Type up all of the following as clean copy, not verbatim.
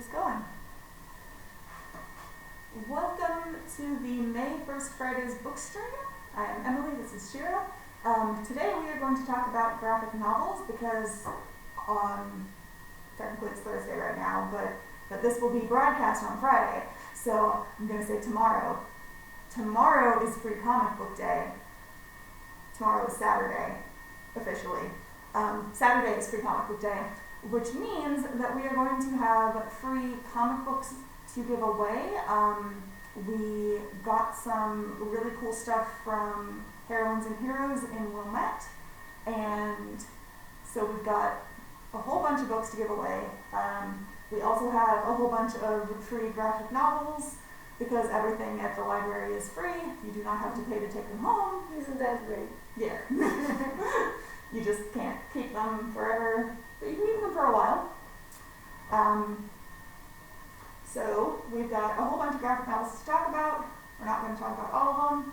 this going. Welcome to the May 1st Fridays Bookstream. I am Emily, this is Shira. Today we are going to talk about graphic novels because technically it's Thursday right now, but this will be broadcast on Friday. So I'm going to say tomorrow. Tomorrow is Free Comic Book Day. Tomorrow is Saturday, officially. Saturday is Free Comic Book Day, which means that we are going to have free comic books to give away. We got some really cool stuff from Heroines and Heroes in Wilmette, and so we've got a whole bunch of books to give away. We also have a whole bunch of free graphic novels because everything at the library is free. You do not have to pay to take them home. Isn't that great? Yeah. You just can't keep them forever, but you can keep them for a while. So we've got a whole bunch of graphic novels to talk about. We're not going to talk about all of them,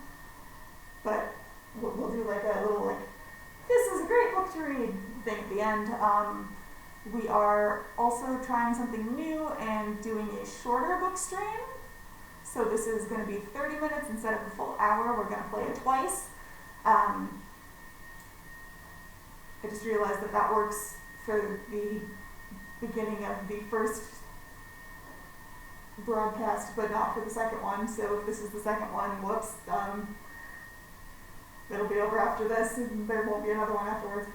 but we'll do like a little this is a great book to read thing at the end. We are also trying something new and doing a shorter book stream. So this is going to be 30 minutes instead of a full hour. We're going to play it twice. I just realized that works for the beginning of the first broadcast, but not for the second one. So if this is the second one, whoops, it'll be over after this, and there won't be another one afterwards.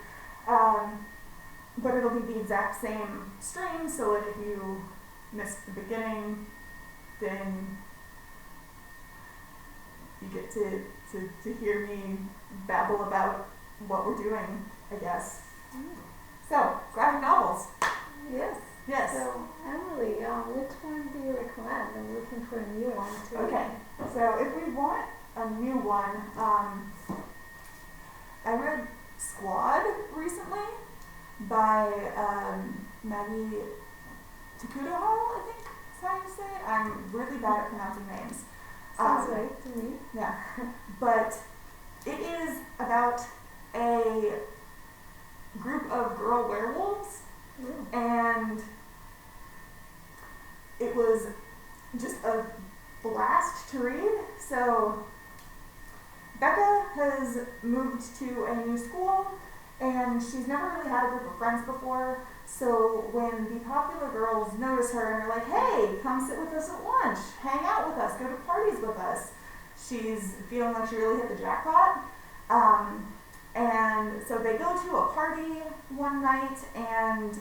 But it'll be the exact same stream, so that if you missed the beginning, then you get to hear me babble about what we're doing, I guess. So, graphic novels. Yes. Yes. So, Emily, which one do you recommend? I'm looking for a new one too. Okay. So, if we want a new one, I read Squad recently by Maggie Takutohal, I think is how you say it. I'm really bad at pronouncing names. Sounds right to me. Yeah. But it is about a group of girl werewolves, and it was just a blast to read. So Becca has moved to a new school, and she's never really had a group of friends before. So when the popular girls notice her and are like, hey, come sit with us at lunch, hang out with us, go to parties with us, she's feeling like she really hit the jackpot. And so they go to a party one night, and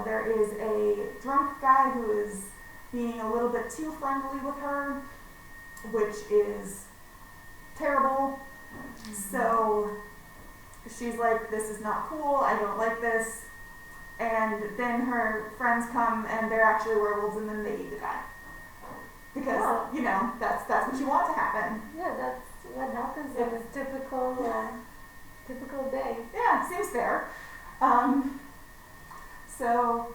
there is a drunk guy who is being a little bit too friendly with her, which is terrible. So she's like, this is not cool, I don't like this. And then her friends come, and they're actually werewolves, and then they eat the guy. Because, that's what you want to happen. Yeah, that's what happens in a typical day. Yeah, seems fair. So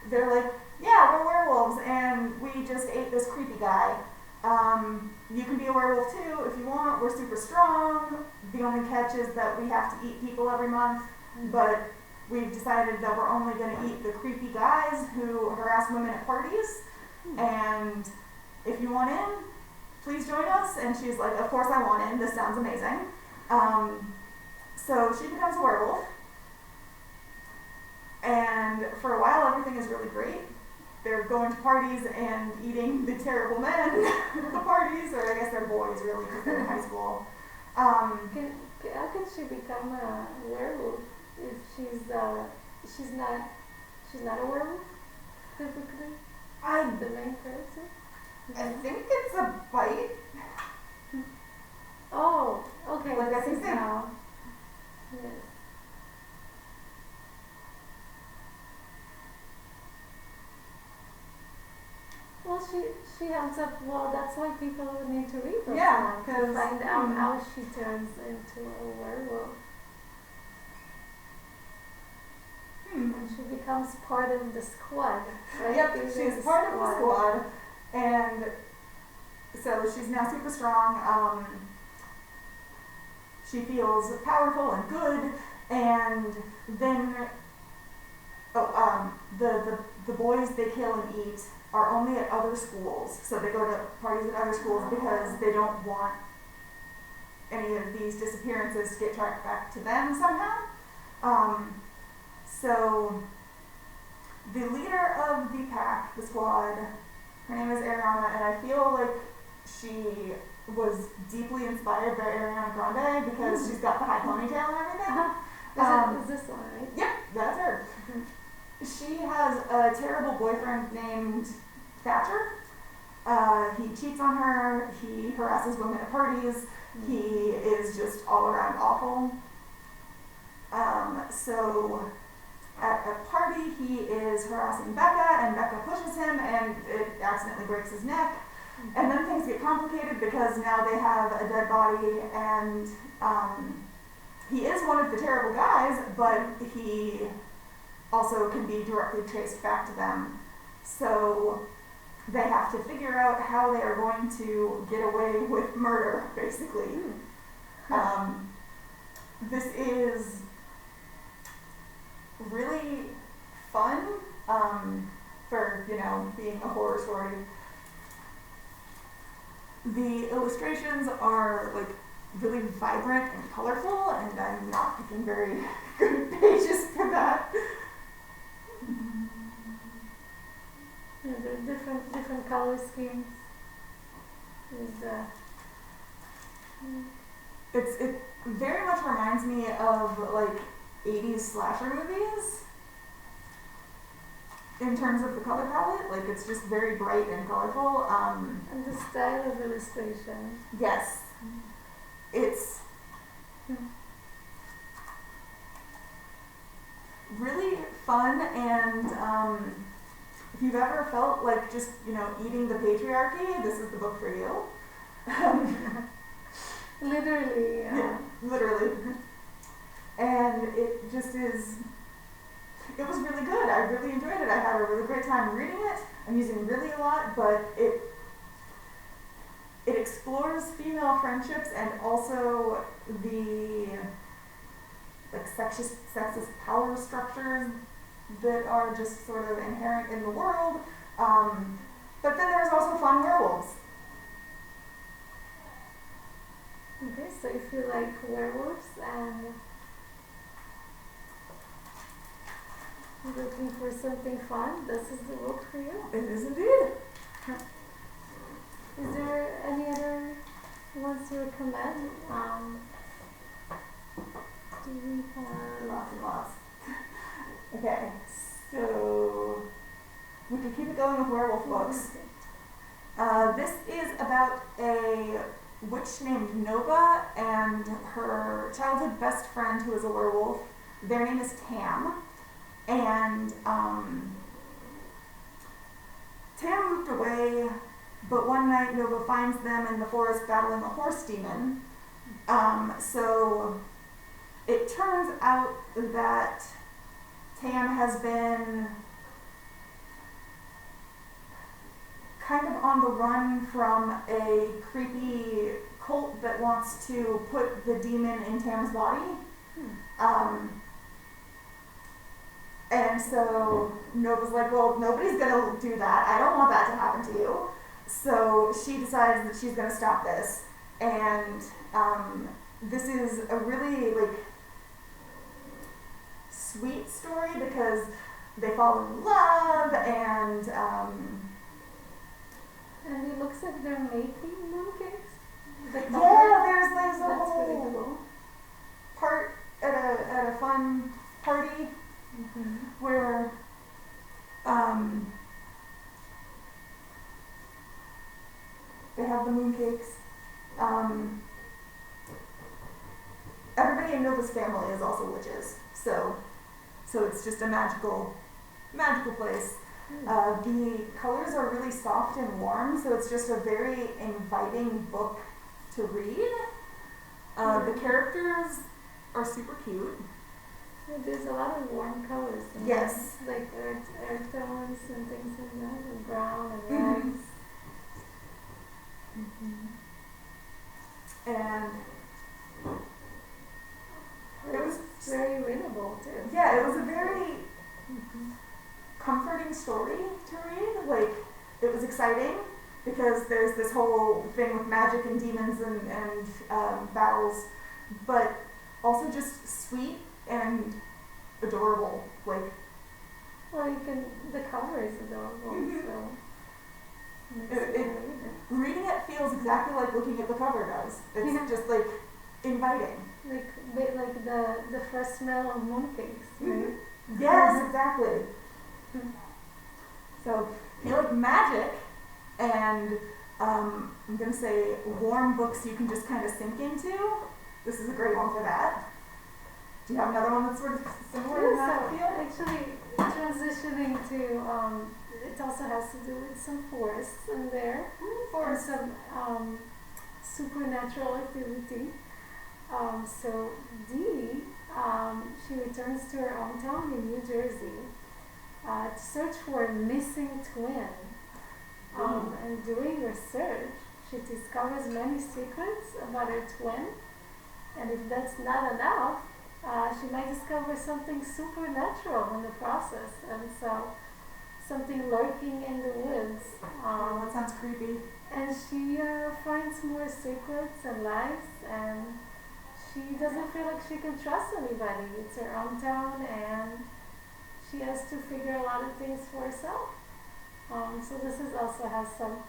they're like, yeah, we're werewolves, and we just ate this creepy guy. You can be a werewolf too if you want. We're super strong. The only catch is that we have to eat people every month, but we've decided that we're only going to eat the creepy guys who harass women at parties. And if you want in, please join us. And she's like, of course I want in. This sounds amazing. So she becomes a werewolf. And for a while, everything is really great. They're going to parties and eating the terrible men at the parties, or I guess they're boys really, because they're in high school. How can she become a werewolf if she's not a werewolf typically? The main character. I think it's a bite. Oh, okay. Like I think now. Yes. Well, she ends up. Well, that's why people need to read those Yeah, to find out how she turns into a werewolf. And she becomes part of the squad, right? Yep, she's part of the squad, and so she's now super strong. She feels powerful and good, and then The boys they kill and eat are only at other schools. So they go to parties at other schools because they don't want any of these disappearances to get tracked back to them somehow. So the leader of the pack, the squad, her name is Ariana, and I feel like she was deeply inspired by Ariana Grande because she's got the high ponytail and everything. Is this one, right? Yep, that's her. She has a terrible boyfriend named Thatcher. He cheats on her, he harasses women at parties, he is just all around awful. So at a party he is harassing Becca and Becca pushes him and it accidentally breaks his neck. And then things get complicated because now they have a dead body and he is one of the terrible guys, but he also can be directly traced back to them. So they have to figure out how they are going to get away with murder, basically. This is really fun for, being a horror story. The illustrations are like really vibrant and colorful, and I'm not picking very good pages for that. Yeah, there are different color schemes. It very much reminds me of like 80s slasher movies in terms of the color palette. Like it's just very bright and colorful. And the style of illustration. Yes, it's really fun, and if you've ever felt like just eating the patriarchy, this is the book for you. Literally. Yeah, literally. And it just is. It was really good. I really enjoyed it. I had a really great time reading it. I'm using really a lot, but it explores female friendships and also the sexist power structures that are just sort of inherent in the world. But then there's also fun werewolves. Okay, so if you like werewolves and looking for something fun, this is the book for you. It is indeed. Is there any other ones you recommend? Do we have Lots and lots. Okay, so we can keep it going with werewolf books. This is about a witch named Nova and her childhood best friend who is a werewolf. Their name is Tam. And Tam moved away, but one night Nova finds them in the forest battling a horse demon. So it turns out that Tam has been kind of on the run from a creepy cult that wants to put the demon in Tam's body. And so Nova's like, well, nobody's gonna do that. I don't want that to happen to you. So she decides that she's gonna stop this. And this is a really sweet story because they fall in love and it looks like they're making mooncakes. Yeah, there's a That's whole really cool. part at a fun party where they have the mooncakes. Everybody in Nova's family is also witches, so it's just a magical place. The colors are really soft and warm, so it's just a very inviting book to read. The characters are super cute. Yeah, there's a lot of warm colors. Yes. Like earth tones and things like that, and brown and reds. And it was very readable too. yeah, it was a very comforting story to read. Like, it was exciting because there's this whole thing with magic and demons and battles, but also just sweet and adorable. Like, Well, the cover is adorable, Mhm. so. Reading it feels exactly like looking at the cover does. It's Yeah. just like inviting. Like the first smell of mooncakes, right? Yes, exactly. Mhm. So if you like magic and I'm gonna say warm books you can just kind of sink into, this is a great one for that. Do you have another one that's sort of similar in that So field? actually transitioning to it also has to do with some forests in there and some supernatural activity. So Dee, she returns to her hometown in New Jersey to search for a missing twin. And doing research, she discovers many secrets about her twin, and if that's not enough, she might discover something supernatural in the process, and so something lurking in the woods. Oh, that sounds creepy. And she finds more secrets and lies, and she doesn't feel like she can trust anybody. It's her own town, and she has to figure a lot of things for herself. So this is also has some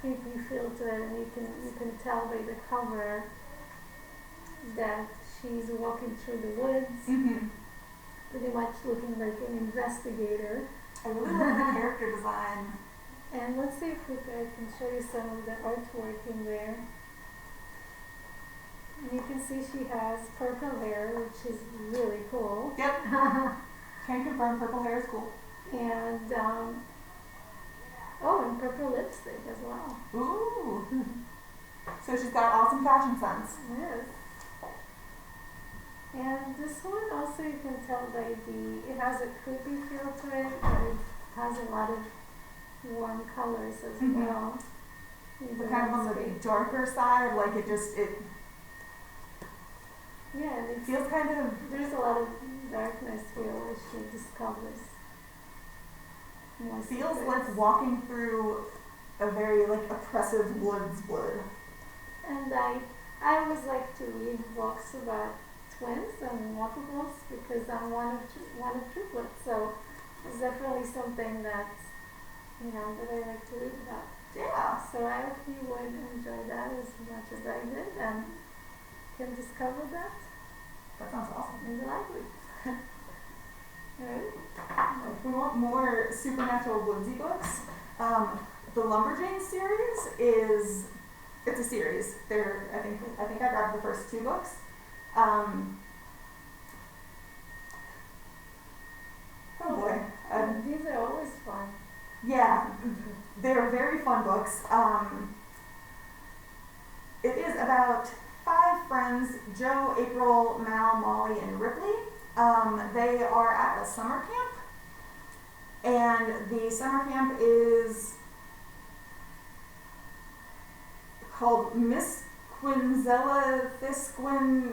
creepy feel to it, and you can tell by the cover that she's walking through the woods, Mm-hmm. pretty much looking like an investigator. I really like the character design. And let's see if I can show you some of the artwork in there. And you can see she has purple hair, which is really cool. Yep. Can confirm purple hair is cool. And and purple lipstick as well. Ooh. So she's got awesome fashion sense. Yes. And this one also you can tell by it has a creepy feel to it, but it has a lot of warm colors as Mhm. well. But kind of on the darker side, like it Yeah, and it feels kind of, there's a lot of darkness here where she discovers more feels secrets. like walking through a very like oppressive wood. And I always like to read books about twins and multiples because I'm one of triplets, so it's definitely something that that I like to read about. Yeah. So I hope you would enjoy that as much as I did and can discover that That sounds awesome. in the library. Alright. If we want more supernatural woodsy books, the Lumberjanes series it's a series. I think I grabbed the first 2 books. Oh boy. These are always fun. Yeah, they're very fun books. It is about 5 friends, Joe, April, Mal, Molly, and Ripley. They are at a summer camp, and the summer camp is called Miss Quinzella Thisquin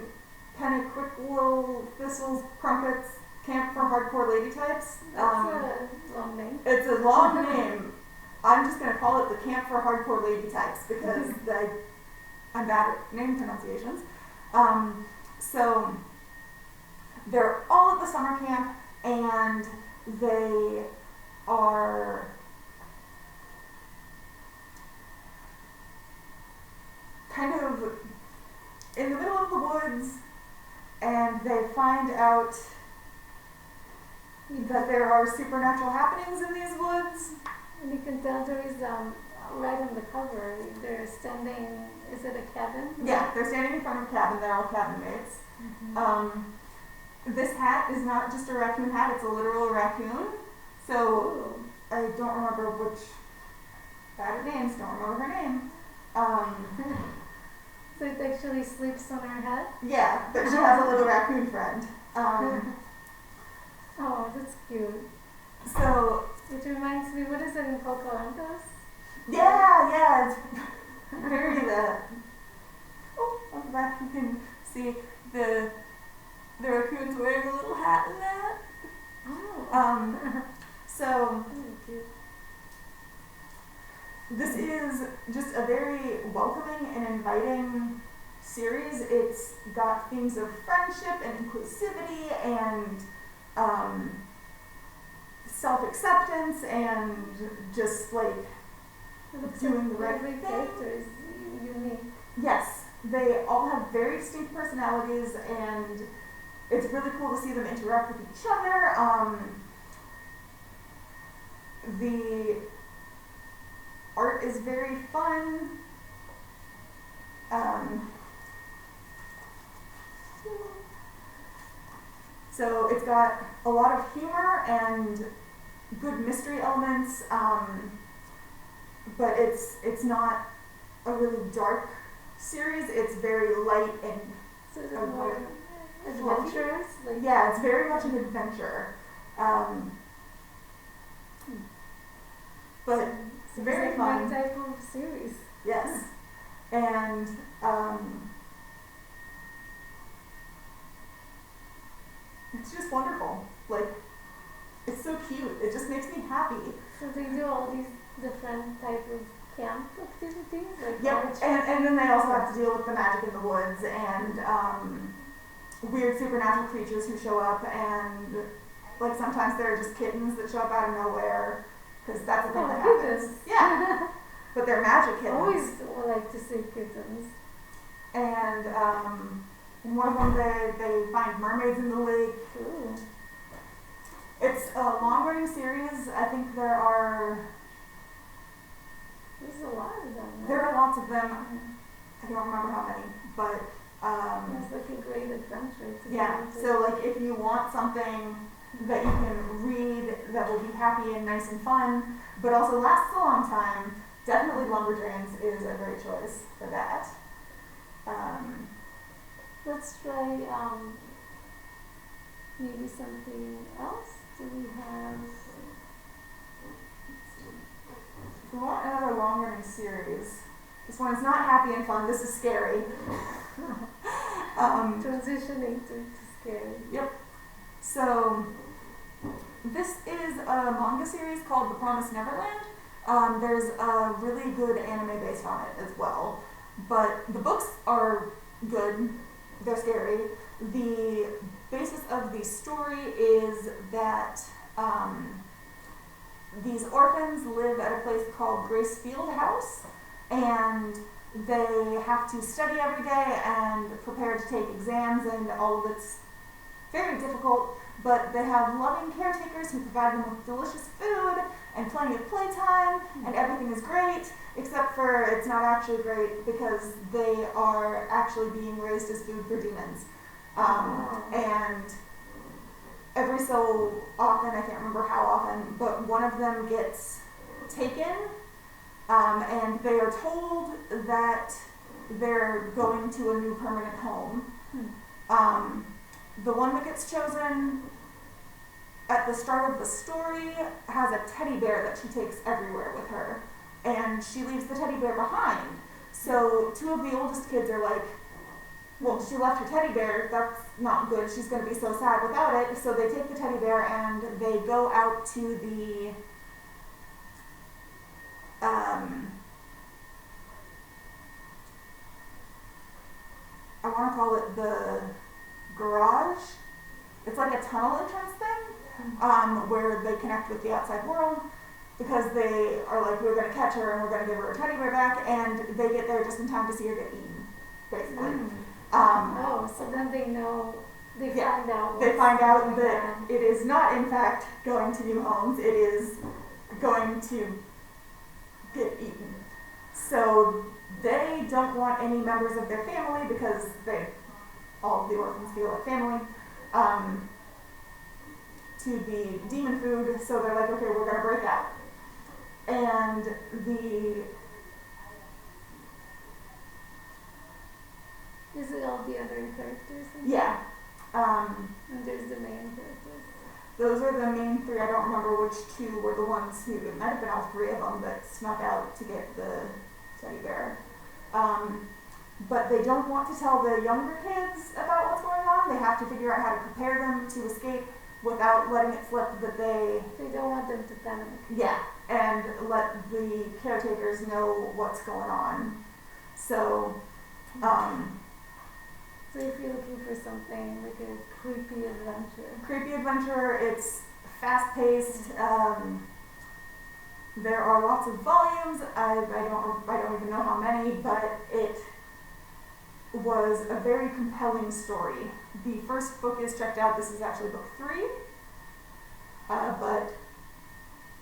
Pennequiquel Thistles Crumpets Camp for Hardcore Lady Types. That's a long name. It's a long name. I'm just going to call it the Camp for Hardcore Lady Types because I'm bad at name pronunciations. So they're all at the summer camp and they are kind of in the middle of the woods and they find out that there are supernatural happenings in these woods. And you can tell there is right on the cover, they're standing, is it a cabin? Yeah, they're standing in front of a cabin, they're all cabin mates. Mm-hmm. This hat is not just a raccoon hat, it's a literal raccoon. So Ooh. I don't remember which bad at names, don't remember her name. So it actually sleeps on her head? Yeah, but she has a little raccoon friend. Oh, that's cute. So It reminds me, what is it in Pocahontas? yeah, it's very on the back you can see the raccoon's wearing a little hat in that. Oh. So Thank you. this is just a very welcoming and inviting series. It's got themes of friendship and inclusivity and self-acceptance and just like It looks doing like the right every thing. character is unique. Yes, they all have very distinct personalities, and it's really cool to see them interact with each other. The art is very fun. So it's got a lot of humor and good mystery elements, but it's not a really dark series. It's very light and So is it Okay. more adventurous? Like yeah, it's very much an adventure. But seems very like fun. my type of series. yes, and it's just wonderful. Like it's so cute. It just makes me happy. So they do all these different type of camp activities, like Yep, archery. and then they also have to deal with the magic in the woods and weird supernatural creatures who show up, and like sometimes there are just kittens that show up out of nowhere, because that's a thing that happens. kittens. Yeah, but they're magic kittens. Always like to see kittens. And in one of them they find mermaids in the lake. Ooh. It's a long-running series. I think there are There's a lot of them. there Right? are lots of them. I don't remember how many, but It's like a great adventure to yeah. go into. So like if you want something that you can read that will be happy and nice and fun, but also lasts a long time, definitely Lumberjanes is a great choice for that. Let's try maybe something else. Do we have? If you want another long-running series, this one is not happy and fun. This is scary. Transitioning to scary. Yep. So this is a manga series called The Promised Neverland. There's a really good anime based on it as well, but the books are good. They're scary. The basis of the story is that these orphans live at a place called Grace Field House, and they have to study every day and prepare to take exams, and all of it's very difficult, but they have loving caretakers who provide them with delicious food and plenty of playtime, and everything is great, except for it's not actually great because they are actually being raised as food for demons. And every so often, I can't remember how often, but one of them gets taken, and they are told that they're going to a new permanent home. The one that gets chosen at the start of the story has a teddy bear that she takes everywhere with her, and she leaves the teddy bear behind. So two of the oldest kids are like, well, she left her teddy bear, that's not good, she's going to be so sad without it. So they take the teddy bear and they go out to the I want to call it the garage. It's like a tunnel entrance thing, where they connect with the outside world, because they are like, we're going to catch her and we're going to give her her teddy bear back, and they get there just in time to see her get eaten, basically. So then they know, they Yeah, find out. They what's find out going that on. it is not, in fact, going to new homes. It is going to get eaten. So they don't want any members of their family, because all of the orphans feel like family, to be demon food. So they're like, okay, we're going to break out. And Is it all the other characters? yeah. And there's the main characters. Those are the main three. I don't remember which two were the ones who, it might have been all three of them that snuck out to get the teddy bear. But they don't want to tell the younger kids about what's going on. They have to figure out how to prepare them to escape without letting it slip that they They don't want them them to panic. Yeah, and let the caretakers know what's going on. So, So if you're looking for something like a creepy adventure, it's fast-paced. There are lots of volumes. I don't even know how many, but it was a very compelling story. The first book is checked out. This is actually book 3, but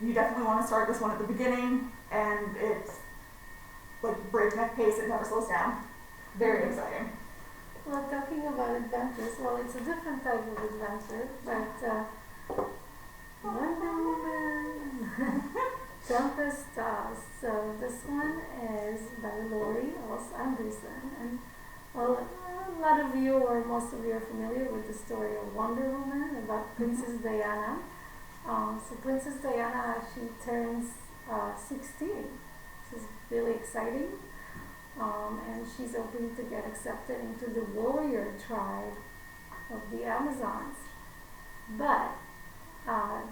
you definitely want to start this one at the beginning, and it's like breakneck pace. It never slows down. Very exciting. Well, talking about adventures, well, it's a different type of adventure, but Wonder Woman, Tempest Stars. So this one is by Lori Anderson, and well, a lot of you or most of you are familiar with the story of Wonder Woman about Princess Diana. So Princess Diana, she turns 16. This is really exciting. And she's hoping to get accepted into the warrior tribe of the Amazons. But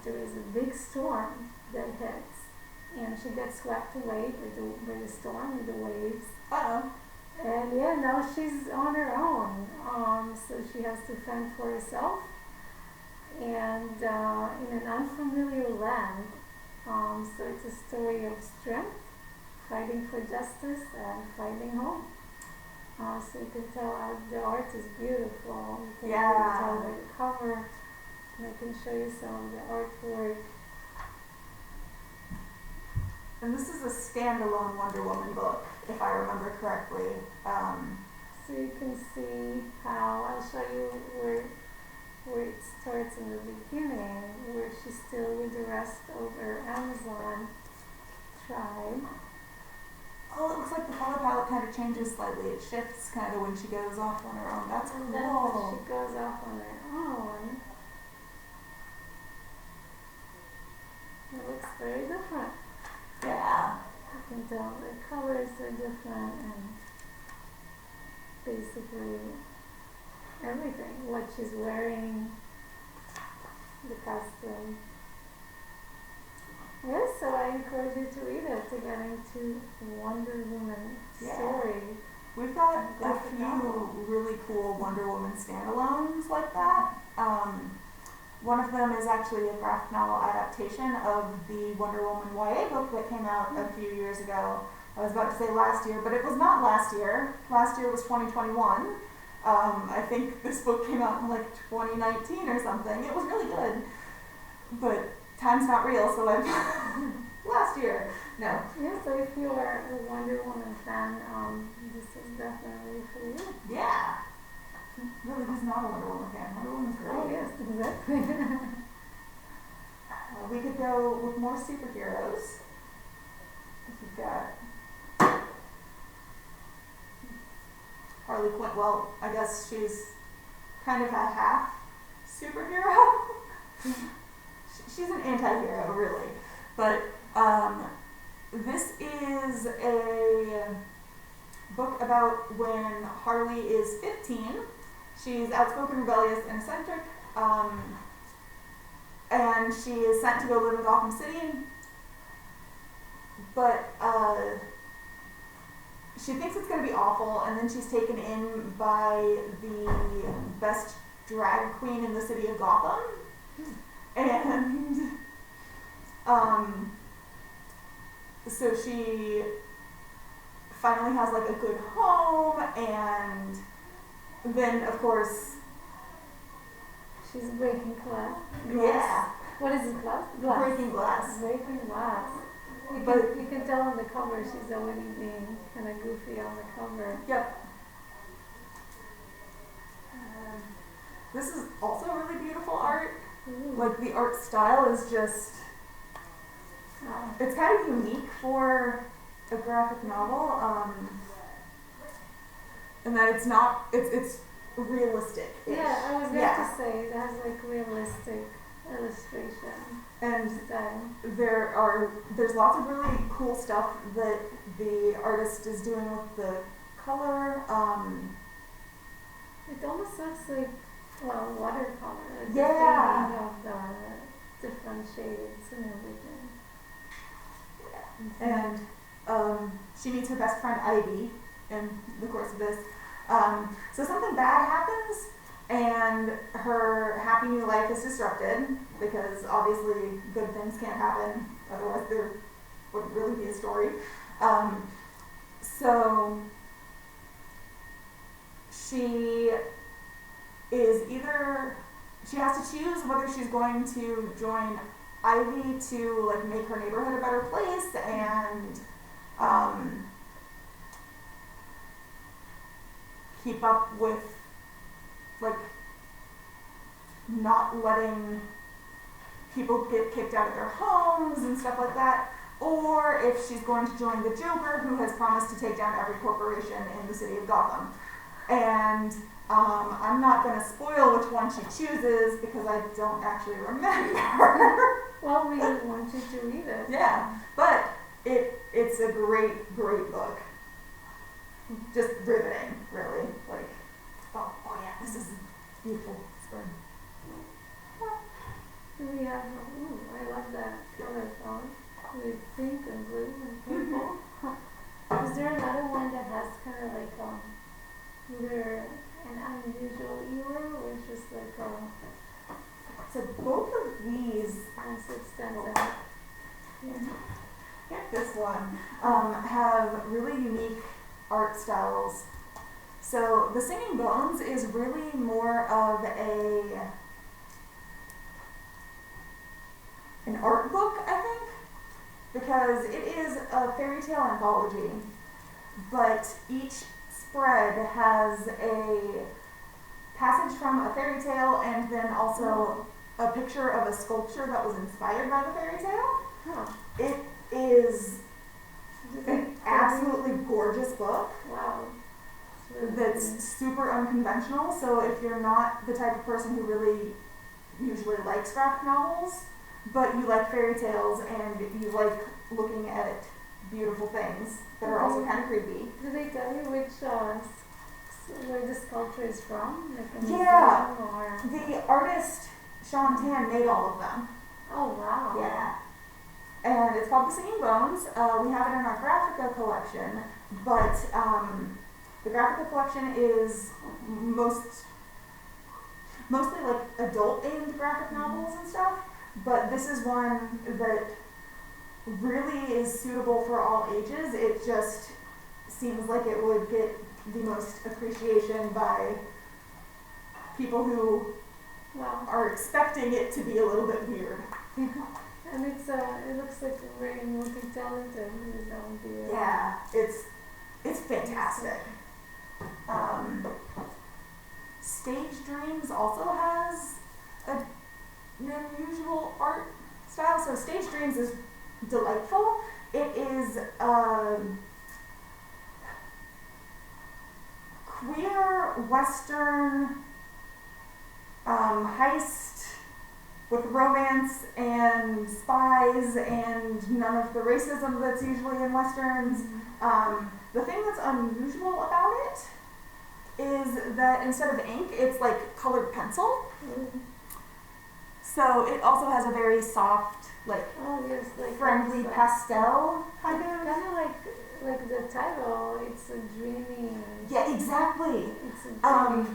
there is a big storm that hits, and she gets swept away by the storm and the waves. Uh-oh. And yeah, now she's on her own. So she has to fend for herself. And in an unfamiliar land. So it's a story of strength, fighting for justice, and finding home. So you can tell the art is beautiful. You can really tell by the cover. And I can show you some of the artwork. And this is a standalone Wonder Woman book, if I remember correctly. So you can see how, I'll show you where it starts in the beginning, where she's still with the rest of her Amazon tribe. Oh, it looks like the color palette kind of changes slightly. It shifts kind of when she goes off on her own. That's cool. And then when she goes off on her own, it looks very different. Yeah. You can tell the colors are different, and basically everything. What she's wearing, the costume. Yes, so I encourage you to read it, to get into Wonder Woman story. We've got a few really cool Wonder Woman standalones like that. One of them is actually a graphic novel adaptation of the Wonder Woman YA book that came out a few years ago. I was about to say last year, but it was not last year. Last year was 2021. I think this book came out in like 2019 or something. It was really good, but time's not real, so last year. No. Yeah, so if you are a Wonder Woman fan, this is definitely for you. Yeah. Really, who's not a Wonder Woman fan? Wonder Woman's great. Oh yes, exactly. We could go with more superheroes. We've got Harley Quinn. Well, I guess she's kind of a half superhero. She's an anti-hero, really. But this is a book about when Harley is 15. She's outspoken, rebellious, and eccentric. And she is sent to go live in Gotham City. But she thinks it's going to be awful, and then she's taken in by the best drag queen in the city of Gotham. And so she finally has like a good home, and then of course she's breaking glass. Yeah. What is it, glass? Breaking glass. Breaking glass. You can tell on the cover she's already being kind of goofy on the cover. Yep. This is also really beautiful art. Ooh. Like the art style is just, it's kind of unique for a graphic novel, and that it's realistic. Yeah, I was going to say it has like realistic illustration. And style. there's lots of really cool stuff that the artist is doing with the color. It almost looks like watercolor. Like Yeah. the painting of the different shades and everything. And she meets her best friend Ivy in the course of this. So something bad happens, and her happy new life is disrupted because obviously good things can't happen, otherwise there wouldn't really be a story. So she has to choose whether she's going to join Ivy to like make her neighborhood a better place and keep up with like not letting people get kicked out of their homes and stuff like that, or if she's going to join the Joker, who has promised to take down every corporation in the city of Gotham. And I'm not going to spoil which one she chooses because I don't actually remember. Well, we want you to read it. Yeah, but it's a great book. Just riveting, really. Like, oh yeah, this is beautiful. Spring. We have, I love that color phone with pink and blue and purple. Is there another one that has kind of like either an unusual era or just like so both of these nice it stands out? Yeah, this one have really unique art styles. So The Singing Bones is really more of an art book, I think, because it is a fairy tale anthology, but each spread has a passage from a fairy tale and then also a picture of a sculpture that was inspired by the fairy tale. Huh. It is an absolutely gorgeous book. Wow. That's super unconventional, so if you're not the type of person who really usually likes graphic novels, but you like fairy tales and you like looking at beautiful things that are also kind of creepy. Do they tell you which where the sculpture is from? Like yeah, or? The artist Sean Tan made all of them. Oh wow. Yeah. And it's called The Singing Bones. We have it in our Graphica collection, but the Graphica collection is mostly like adult-aimed graphic novels and stuff, but this is one that really is suitable for all ages. It just seems like it would get the most appreciation by people who are expecting it to be a little bit weird. And it looks like very multi-talented. Yeah, it's fantastic. Stage Dreams also has an unusual art style. So Stage Dreams is delightful. It is queer Western heist with romance and spies and none of the racism that's usually in Westerns. The thing that's unusual about it is that instead of ink, it's like colored pencil. So it also has a very soft, like friendly pastel kind of. Kind of like the title. It's a dreamy. Yeah, exactly. It's a dreamy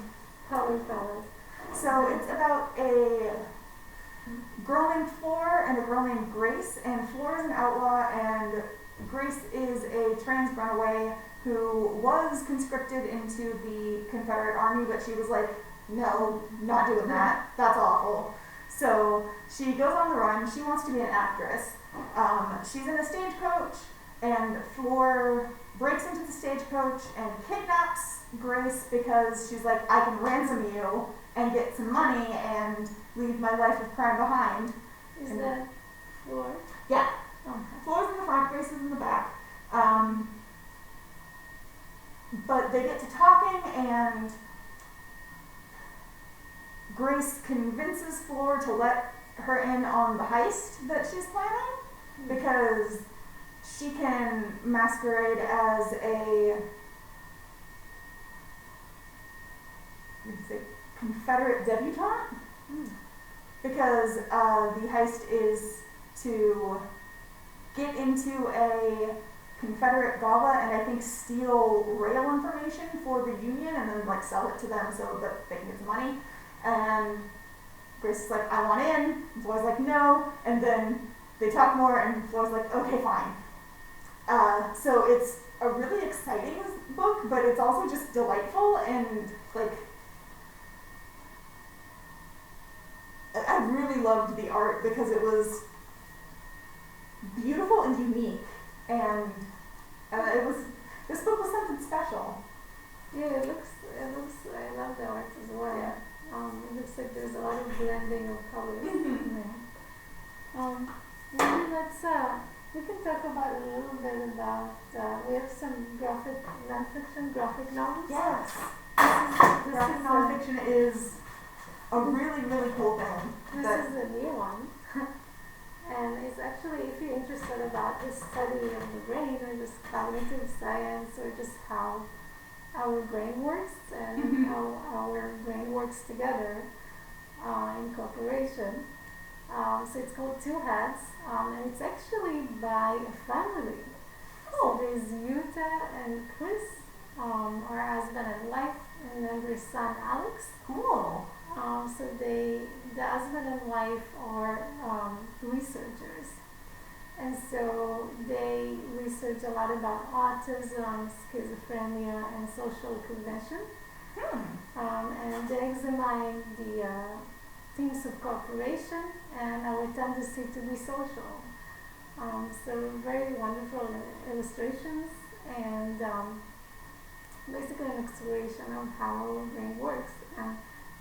color palette. So it's about a girl named Flor and a girl named Grace, and Flor is an outlaw and Grace is a trans runaway who was conscripted into the Confederate Army, but she was like, no, not doing that. That's awful. So she goes on the run. She wants to be an actress. She's in a stagecoach, and Flor breaks into the stagecoach and kidnaps Grace because she's like, I can ransom you and get some money and leave my life of crime behind. Is that Flor? Yeah. Okay. Flor's in the front, Grace is in the back. But they get to talking, and Grace convinces Flor to let her in on the heist that she's planning because she can masquerade as a Confederate debutante. because the heist is to get into a Confederate gala and I think steal rail information for the Union and then like sell it to them so that they can get some money. And Grace is like, I want in. And Floyd's like, no. And then they talk more and Floyd's like, okay, fine. So it's a really exciting book, but it's also just delightful and like I really loved the art because it was beautiful and unique, and this book was something special. Yeah, it looks, I love the art as well. Yeah. It looks like there's a lot of blending of colors in there. Maybe we can talk about a little bit about, we have some non-fiction graphic novels. Yes. Graphic This nonfiction is a really, really cool thing. This is a new one. And it's actually, if you're interested about the study of the brain or just cognitive science or just how our brain works and how our brain works together in cooperation. So it's called Two Heads, and it's actually by a family. So there's Yuta and Chris, our husband and wife, and then their son Alex. Cool. So the husband and wife are researchers, and so they research a lot about autism, schizophrenia, and social cognition. And they examine the themes of cooperation and our tendency to be social. So very wonderful illustrations and basically an exploration of how our brain works. I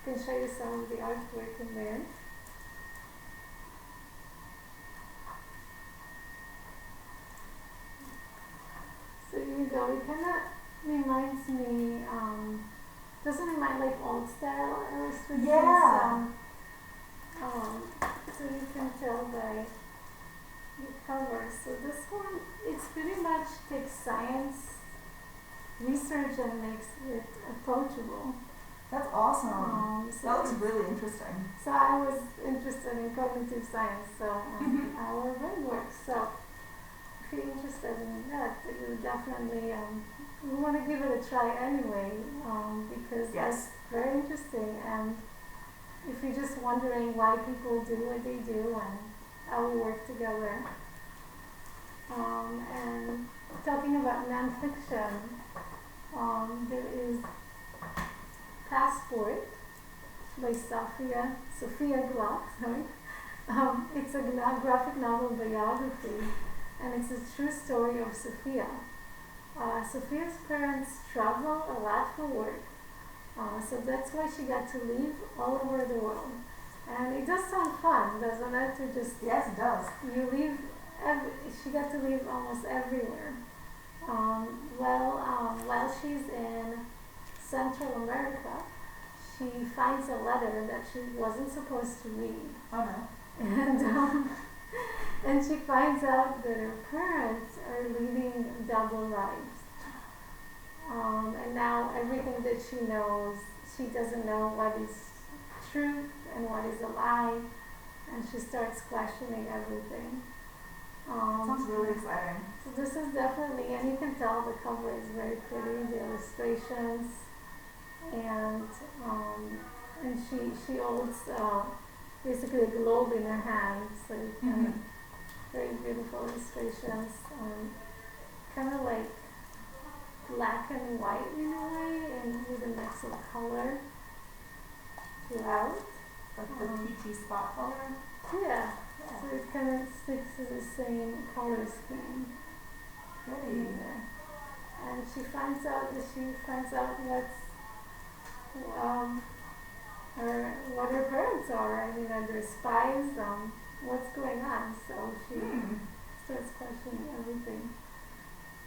can show you some of the artwork in there. So here you go. It kind of reminds me, doesn't remind like old style illustrations. Yeah. So you can tell by the cover. So this one, it's pretty much takes science research and makes it approachable. That's awesome. So That looks really interesting. So I was interested in cognitive science, so our brain works. So if you're interested in that, you definitely we want to give it a try anyway, because it's very interesting. And if you're just wondering why people do what they do and how we work together, and talking about nonfiction, there is Passport by Sophia Glock. It's a graphic novel biography, and it's a true story of Sophia. Sophia's parents travel a lot for work, so that's why she got to live all over the world. And it does sound fun, doesn't it? To just yes, it does. She got to live almost everywhere. While she's in Central America, she finds a letter that she wasn't supposed to read. Oh no. And she finds out that her parents are leading double lives. And now everything that she knows, she doesn't know what is truth and what is a lie, and she starts questioning everything. Sounds really exciting. So this is definitely, and you can tell the cover is very pretty, the illustrations, and she holds basically a globe in her hand, so you can, very beautiful illustrations, kind of like black and white in a way, and with a mix of color throughout. Like the peachy spot color? Yeah. So it kind of sticks to the same color scheme. Pretty. And she finds out what her parents are. I mean, are they spies? What's going on? So she starts questioning everything.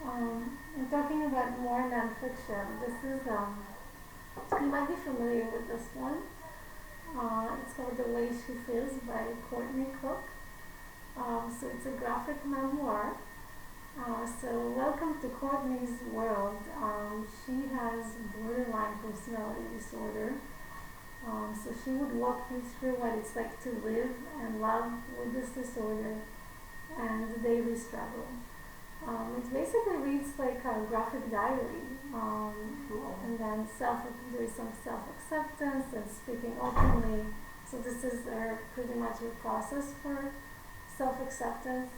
And talking about more nonfiction, this is you might be familiar with this one. It's called The Way She Feels by Courtney Cook. So it's a graphic memoir. So welcome to Courtney's world. She has borderline personality disorder, So she would walk me through what it's like to live and love with this disorder and the daily struggle. It basically reads like a graphic diary, Cool. and then there's some self-acceptance and speaking openly. So this is pretty much a process for self-acceptance.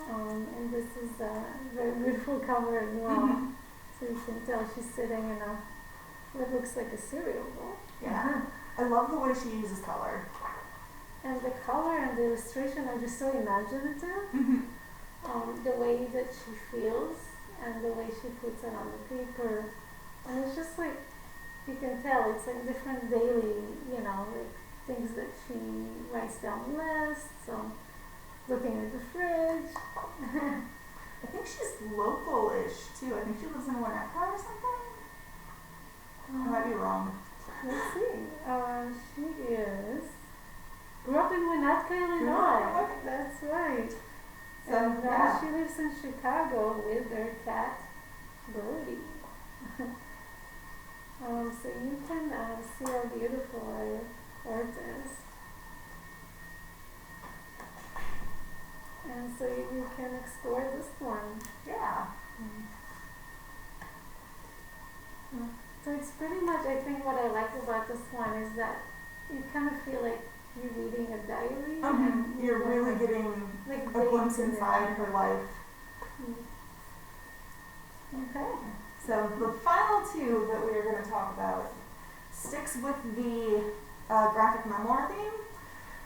And this is a very beautiful cover as well. Mhm. So you can tell she's sitting in what looks like a cereal bowl. Yeah. I love the way she uses color. And the color and the illustration are just so imaginative. Mm-hmm. The way that she feels and the way she puts it on the paper. And it's just like, you can tell it's like different daily, like things that she writes down lists, so looking at the fridge. I think she's local-ish too. I think she lives in Winnetka or something. I might be wrong. Let's see. She grew up in Winnetka, Illinois. Okay. That's right. So, And yeah. she lives in Chicago with her cat, Brody. So you can see how beautiful her art is. And so you can explore this one. Yeah. So it's pretty much, I think what I like about this one is that you kind of feel like you're reading a diary. And You're really getting like a glimpse days in inside there. her life. Okay. So the final two that we are going to talk about sticks with the graphic memoir theme,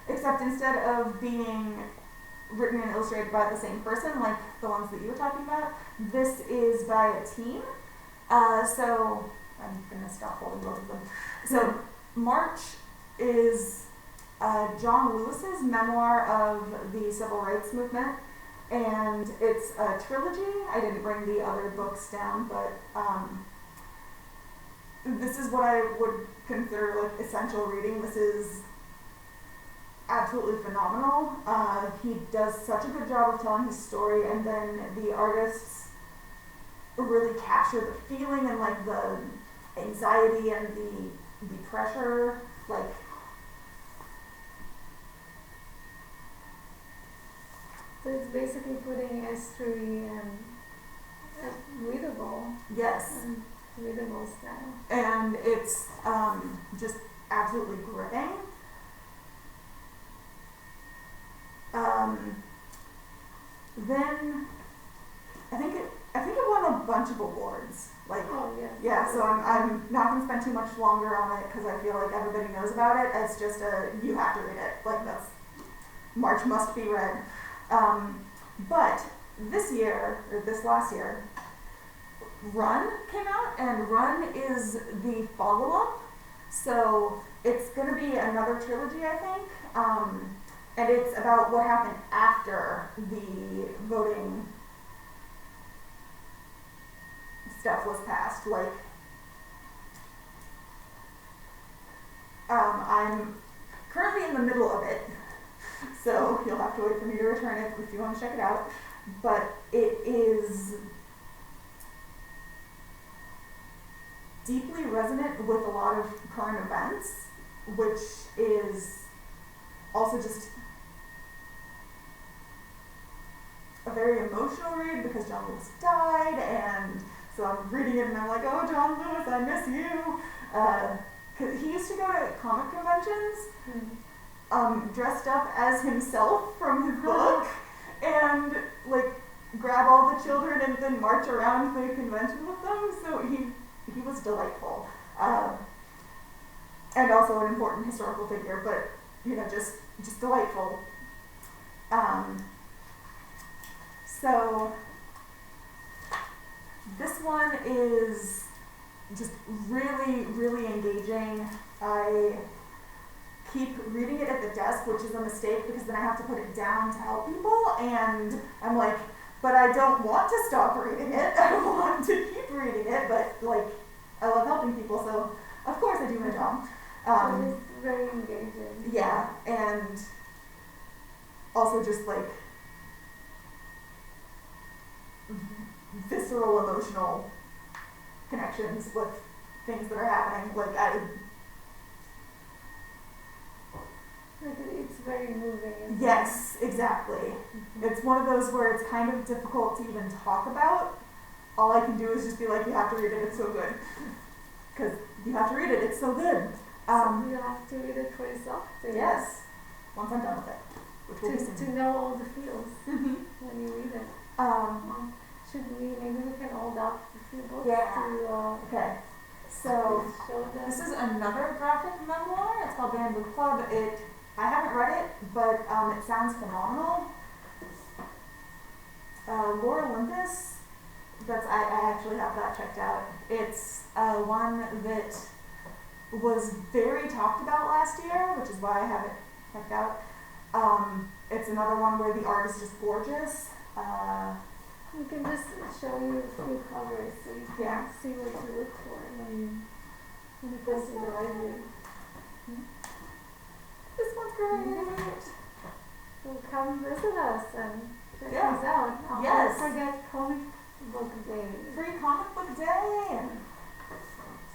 except instead of being written and illustrated by the same person, like the ones that you were talking about, this is by a team. So I'm going to stop holding both of them. So March is John Lewis's memoir of the civil rights movement, and it's a trilogy. I didn't bring the other books down, but this is what I would consider like essential reading. This is absolutely phenomenal. He does such a good job of telling his story, and then the artists really capture the feeling and like the anxiety and the pressure, like So it's basically putting history and readable yes, and readable style. and it's just absolutely gripping. Then I think it won a bunch of awards. Like Oh yes. yeah, so I'm not gonna spend too much longer on it because I feel like everybody knows about it. It's just you have to read it. Like that's March must be read. But this last year, Run came out, and Run is the follow-up. So it's going to be another trilogy, I think. And it's about what happened after the voting stuff was passed. Like, I'm currently in the middle of it. So you'll have to wait for me to return it if you want to check it out. But it is deeply resonant with a lot of current events, which is also just a very emotional read because John Lewis died, and so I'm reading it and I'm like, oh, John Lewis, I miss you. 'Cause he used to go to comic conventions dressed up as himself from his book and like grab all the children and then march around the convention with them. So he was delightful, and also an important historical figure, but just delightful. So this one is just really, really engaging. I keep reading it at the desk, which is a mistake because then I have to put it down to help people, and I'm like, but I don't want to stop reading it. I want to keep reading it, but like, I love helping people, so of course I do my job. So it's very engaging. Yeah, and also just like visceral emotional connections with things that are happening. Like Like it's very moving. Isn't Yes, exactly. It's one of those where it's kind of difficult to even talk about. All I can do is just be like, you have to read it, it's so good. Because you have to read it, it's so good. So you have to read it for yourself too. Yes, once I'm done with it, which will be soon. To know all the feels when you read it. Maybe we can hold up a few books Okay. So to show them. this is another graphic memoir. It's called Band Book Club. I haven't read it, but it sounds phenomenal. Laura Olympus. I actually have that checked out. It's one that was very talked about last year, which is why I have it checked out. It's another one where the art is just gorgeous. We can just show you a few covers so you can see what to look for when it comes to the library. This one's great. So come visit us and check Yeah. these out. Yes. Don't forget Comic Book Day. Free Comic Book Day.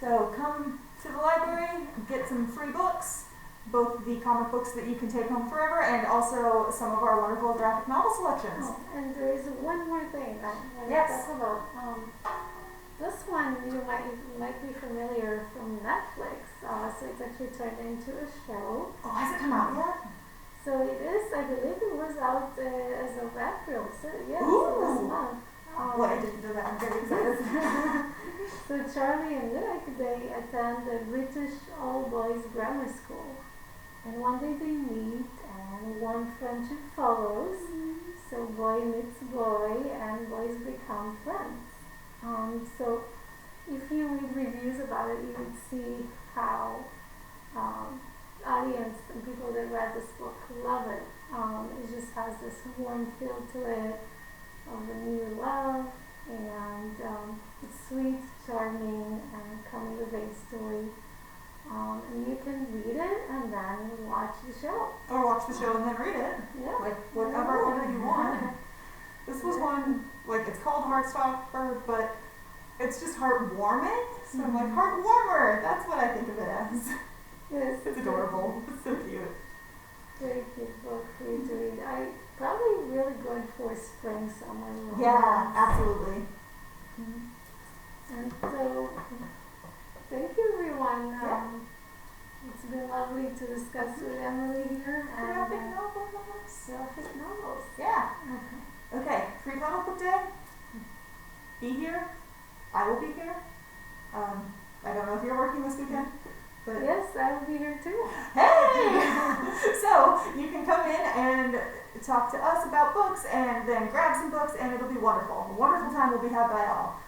So come to the library, get some free books, both the comic books that you can take home forever and also some of our wonderful graphic novel selections. Oh, and there is one more thing I want to Yes. talk about. This one you might be familiar from Netflix. So it's actually turned into a show. Oh, has it come out yet? So it is. I believe it was out as of April. So yes, Ooh. this month. Well, I didn't know that. I'm very excited. So Charlie and Nick, they attend a British all-boys grammar school. And one day they meet and one friendship follows. So boy meets boy and boys become friends. So if you read reviews about it, you would see how audience and people that read this book love it. It just has this warm feel to it of a new love, and it's sweet, charming, and coming of age story. And you can read it and then watch the show. Or watch the show and then read it. Yeah. Like whatever order you want. This was one, like it's called Heartstopper, but it's just heartwarming. So I'm like, heartwarmer, that's what I think of it as. Yes. It's adorable. It's so cute. Very cute book for you to read. I probably really good for spring, summer. Yeah, absolutely. And so, thank you everyone. Yeah. It's been lovely to discuss with Emily here. Graphic novels. Graphic novels. Yeah. Okay. Okay, Free Comic Book Day. Be here. I will be here. I don't know if you're working this weekend, but Yes, I will be here too. hey! So you can come in and talk to us about books, and then grab some books, and it'll be wonderful. A wonderful time will be had by all.